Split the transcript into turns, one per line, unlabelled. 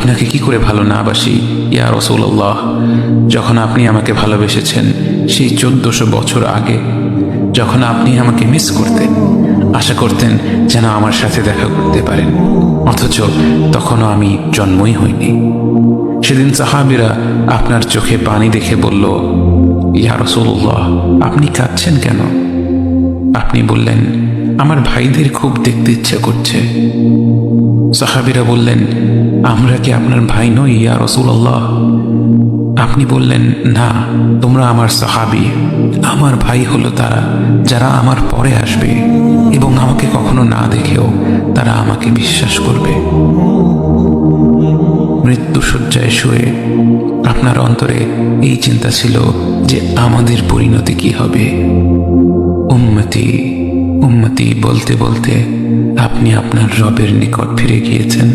আপনাকে কি করে ভালো না বাসি ইয়া রাসূলুল্লাহ। যখন আপনি আমাকে ভালোবেসেছেন সেই 1400 বছর আগে, যখন আপনি আমাকে মিস করতেন, আশা করতেন যেন আমার সাথে দেখা করতে পারেন, অথচ তখনও আমি জন্মই হইনি। সেদিন সাহাবীরা আপনার চোখে পানি দেখে বলল, ইয়া রাসূলুল্লাহ, আপনি কাঁদছেন কেন? আপনি বললেন, আমার ভাইদের খুব দেখতে ইচ্ছে করছে। সাহাবীরা বললেন, আমরা কি আপনার ভাই নই ইয়া রাসূলুল্লাহ? আপনি বললেন, না, তোমরা আমার সাহাবী। আমার ভাই হলো তারা যারা আমার পরে আসবে এবং আমাকে কখনো না দেখেও তারা আমাকে বিশ্বাস করবে। মৃত্যু শয্যায় শুয়ে আপনার অন্তরে এই চিন্তা ছিল যে আমাদের পরিণতি কি হবে। উম্মতি উম্মতি বলতে বলতে আপনি আপনার রবের নিকট ফিরে গিয়েছেন।